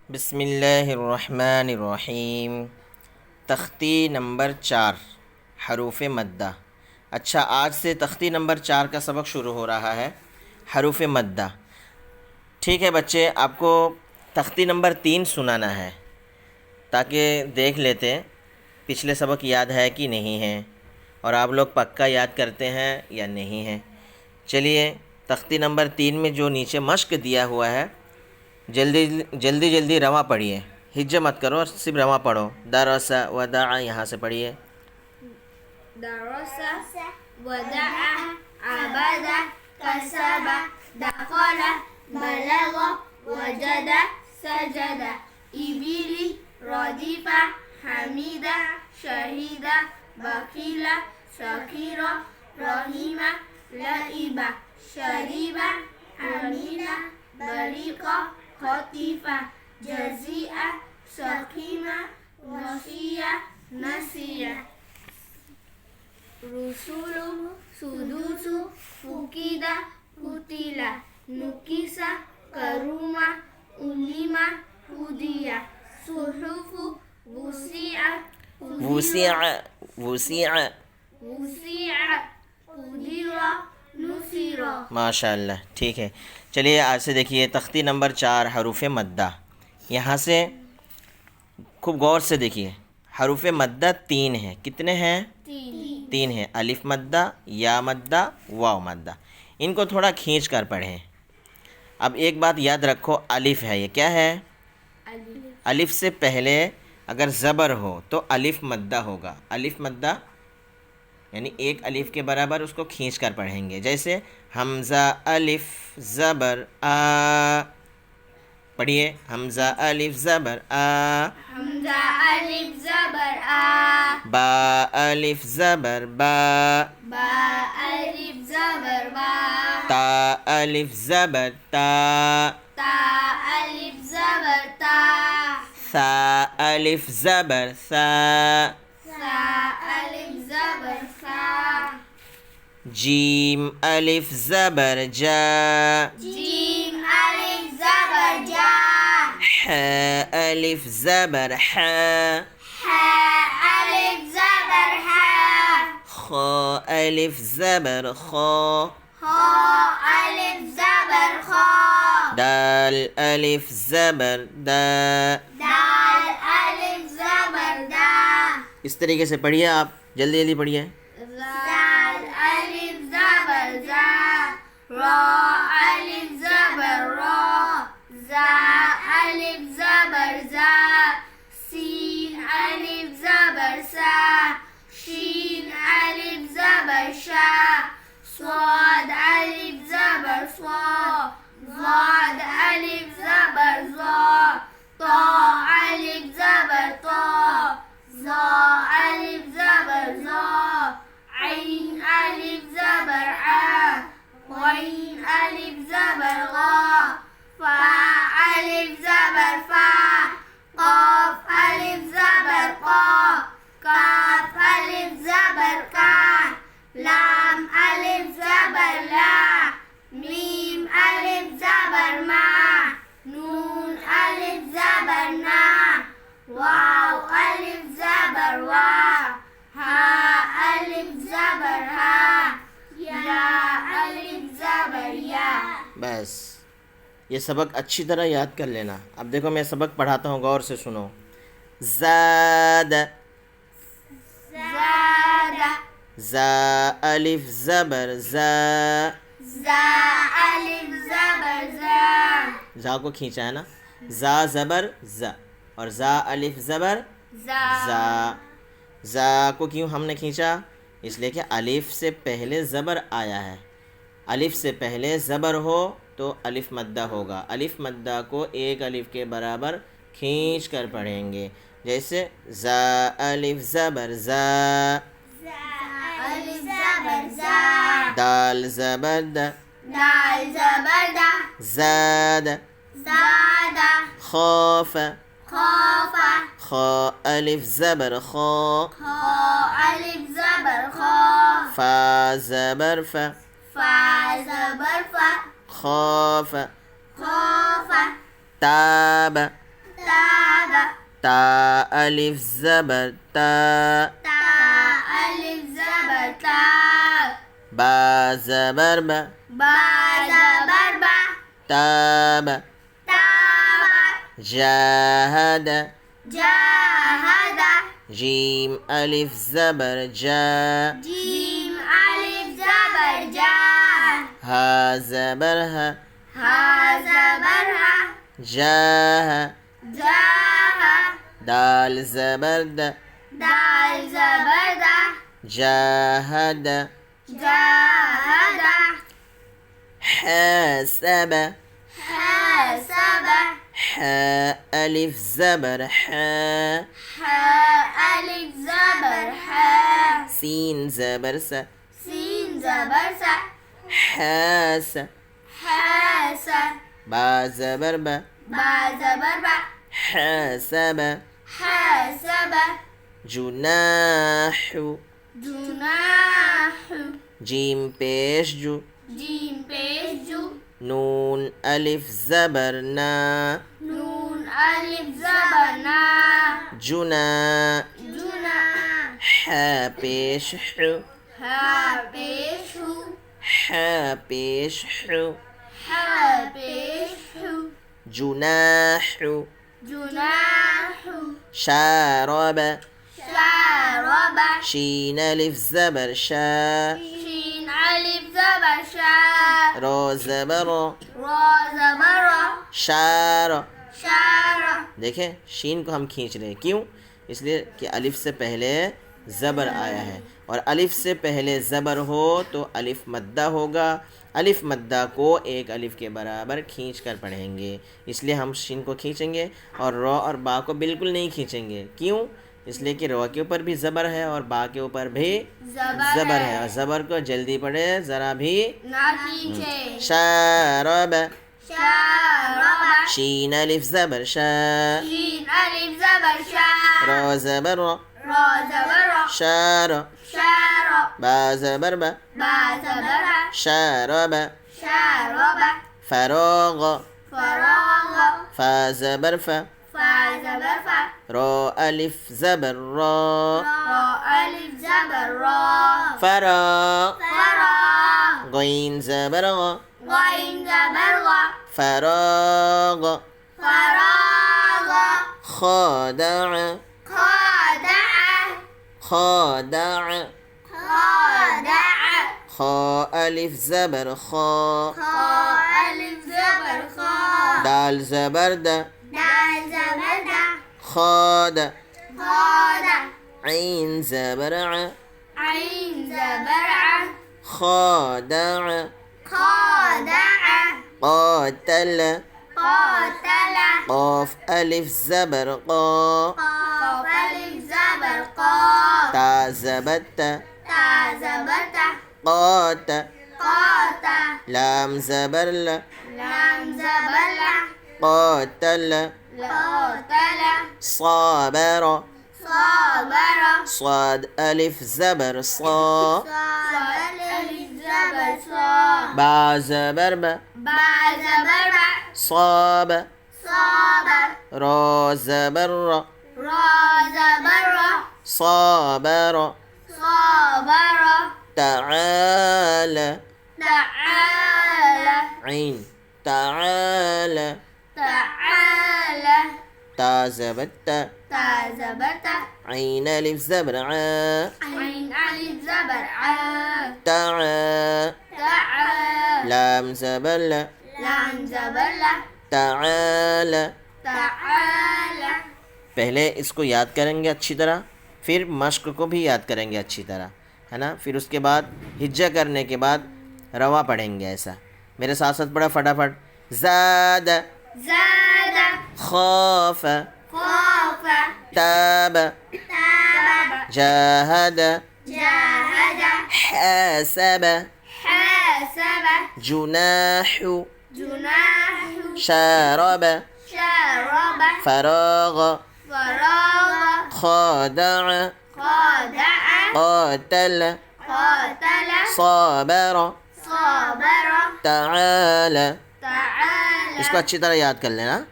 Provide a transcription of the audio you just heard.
बिस्मिल्लाहिर्रहमानिर्रहीम। तख्ती नंबर 4 हरूफ मद्दा। अच्छा, आज से तख्ती नंबर 4 का सबक शुरू हो रहा है, हरूफ मद्दा। ठीक है बच्चे, आपको तख्ती नंबर 3 सुनाना है ताकि देख लेते पिछले सबक याद है कि नहीं है और आप लोग पक्का याद करते हैं या नहीं है। चलिए, तख्ती नंबर 3 में जो नीचे मश्क दिया हुआ है, जल्दी जल्दी जल्दी रवा पढ़िए, हिज्जा मत करो, सिर्फ रवा पढ़ो। दरसा वदा, यहाँ से पढ़िए। दरसा वदा अबदा कसबा दखला बलगा वजदा सजदा इबिली रदीफा हमीदा शहीदा बखीला शकीरा रहीमा लईबा शरीबा अमीना बरीका खतीफा जज़िया सखीमा वसिया नसिया रुसुलु सुदुसु फुकीदा फुतीला नुकिसा करुमा उलिमा हुदिया सुहुफु वुसिया वुसिअ वुसिअ वुसिया उदिरा नुसिरा। माशाअल्लाह, ठीक है। चलिए, आज से देखिए तख्ती नंबर 4 हरूफ मद्दा। यहाँ से खूब गौर से देखिए, हरूफ मद्दा 3 हैं। कितने हैं? 3 हैं। अलिफ मद्दा, या मद्दा, वाव मद्दा। इनको थोड़ा खींच कर पढ़ें। अब एक बात याद रखो, अलिफ है, ये क्या है? अलिफ से पहले अगर ज़बर हो तो अलिफ मद्दा होगा। अलिफ मद्दा यानी एक अलिफ के बराबर, उसको खींच कर पढ़ेंगे। जैसे हमज़ा अलिफ ज़बर आ, पढ़िए, हमज़ा अलिफ ज़बर आ, हमज़ा अलिफ ज़बर आ, बा अलिफ ज़बर बा, बा अलिफ ज़बर बा, ता अलिफ ज़बर ता, ता अलिफ ज़बर ता, सा अलिफ ज़बर सा, सा अलिफ ज़बर सा, जीम अलिफ ज़बर जा, जीम अलिफ ज़बर जा, ह अलिफ ज़बर ह, ह अलिफ ज़बर हा, ख अलिफ ज़बर ख, ह अलिफ ज़बर खा, दाल अलिफ ज़बर दा। दाल अलिफ ज़बर दा, इस तरीके से पढ़िए आप, जल्दी जल्दी पढ़िए। दाल अलिफ ज़बर जा, रा अलिफ ज़बर रा, जा अलिफ ज़बर जा, सीन अलिफ ज़बर सा, शीन अलिफ ज़बर शा, स्वाद अलिफ ज़बर स्वा, ज़ाद अलिफ ज़बर ज़ा, ता अलिफ ज़बर ता, ज़ा अलिफ ज़बर ज़ा, ऐन अलिफ ज़बर आ, गैन अलिफ ज़बर गा, फा अलिफ ज़बर फा, क़ाफ अलिफ ज़बर क़ा, काफ अलिफ ज़बर का, लाम अलिफ ज़बर ला, मीम अलिफ ज़बर मा, नून अलिफ ज़बर ना, वाव अलिफ ज़बर वा, हा अलिफ ज़बर हा, या अलिफ ज़बर या। बस, ये सबक अच्छी तरह याद कर लेना। अब देखो, मैं सबक पढ़ाता हूँ, गौर से सुनो। ज़ाद, ज़ादा, ज़ा अलिफ ज़बर ज़ा, ज़ा अलिफ ज़बर ज़ा, ज़ा को खींचा है ना, ज़ा ज़बर ज़ा और ज़ा अलिफ ज़बर ज़ा। ज़ा को क्यों हमने खींचा? इसलिए कि अलिफ से पहले ज़बर आया है। अलिफ से पहले ज़बर हो तो अलिफ मद्दा होगा। अलिफ मद्दा को एक अलिफ के बराबर खींच कर पढ़ेंगे। जैसे ज़ा अलिफ ज़बर ज़ा, अलिफ ज़बर ज़ा, दाल ज़बर दा, दाल ज़बर दा, ज़ाद, ज़ादा, खौफ, खौफा, ख अलिफ ज़बर खौ, खा अलिफ ज़बर खा, फा ज़बर फ़, फा ज़बर फा, खौफ, खौफा, ताब, ता अलिफ ज़बर ता, ता अलिफ ज़बर ता, बा ज़बर बा, बा ज़बर बा, ताब, ताबा, जाहद, जाहदा, जीम अलिफ ज़बर जा, जीम अलिफ ज़बर जा, हा ज़बर हा, हा ज़बर हा, जाह, जाहा, दाल ज़बर द, दाल ज़बर दा, जाहद, जाहदा, हासब, हासबा, हा अलिफ ज़बर हा, हा अलिफ ज़बर हा, सीन ज़बर सा, सीन ज़बर सा, हास, हासा, बा ज़बर बा, बा ज़बर बा, हासब, हासबा, जुनाहु, जुनाहु, जीम पेश जू, जीम पेश जू, नून अलिफ ज़बर ना, नून अलिफ ज़बर ना, जुना, जुना, हा पेश हु, हा पेश हु, हा पेश हु, हा पेश हु, जुनाहु, जुनाहु, शारब, शारबा, शीन अलिफ ज़बर शा, शीन अलिफ ज़बर शा, रो ज़बर रा ज़बर रा, शार। शारा, देखें शीन को हम खींच रहे हैं, क्यों? इसलिए कि अलिफ से पहले ज़बर आया है, और अलिफ से पहले ज़बर हो तो अलिफ मद्दा होगा। अलिफ मद्दा को एक अलिफ के बराबर खींच कर पढ़ेंगे, इसलिए हम शीन को खींचेंगे और रो और बा को बिल्कुल नहीं खींचेंगे। क्यों? इसलिए कि रो के ऊपर भी ज़बर है और बा के ऊपर भी ज़बर है, और ज़बर को जल्दी पढ़े, ज़रा भी ना खींचे, शारब, शारबा, शीन अलिफ ज़बर शा, शीन अलिफ ज़बर शा, रो ज़बर रो, रा ज़बर रा, शार, शारा, बा ज़बर बा, बा ज़बर बा, शारब, शारबा, फरोग, फराग, फा ज़बर फा, फा ज़बर फा, रो अलिफ ज़बर रो, रा अलिफ ज़बर रा, फरा, फरा, गईन ज़बर गो, गईन ज़बर गा, फराग, फराग, खादअ, खादअ, खादअ, खादअ, खा अलिफ ज़बर खा, खा अलिफ ज़बर खा, दाल ज़बर द, दाल ज़बर दा, खाद, खाद, ऐन ज़बर आ, ऐन ज़बर आ, खादअ, खादअ, قاتل, قاتل, قاف ألف زبر قا، قاف ألف زبر قا، تا زبت تا زبر تا، قات، قات، لام زبر ل، لام زبر لا، قاتل، قاتل، صابر، صابر، صاد ألف زبر صا، صاد ألف زبر صا، با زبر ب، با زبر با، صاب، صاب، را زبر را، را زبر را، صابر، صابر، تعال، تعال، عين، تعال، تعال، تا زبت تا زبر تا، عين ألف زبر ع، عين ألف زبر ع، تعال، تعال، لام زبر ل، لام زبر لا، تعال। تعال، पहले इसको याद करेंगे अच्छी तरह, फिर मश्क को भी याद करेंगे अच्छी तरह, है ना। फिर उसके बाद हिज्जा करने के बाद रवा पढ़ेंगे ऐसा। मेरे साथ साथ पढ़ा फटाफट। ज़ाद, زاد، खौफ, خوف، ताब, تاب، जाहद, جاهد، حاسب, حاسب، जुनाहु, جناح، शारब, شرب، फराग, فراغ، खादअ, خادع، قاتل, قاتل، صابر, صابر، تعال। تعال। इसको अच्छी तरह याद कर लेना।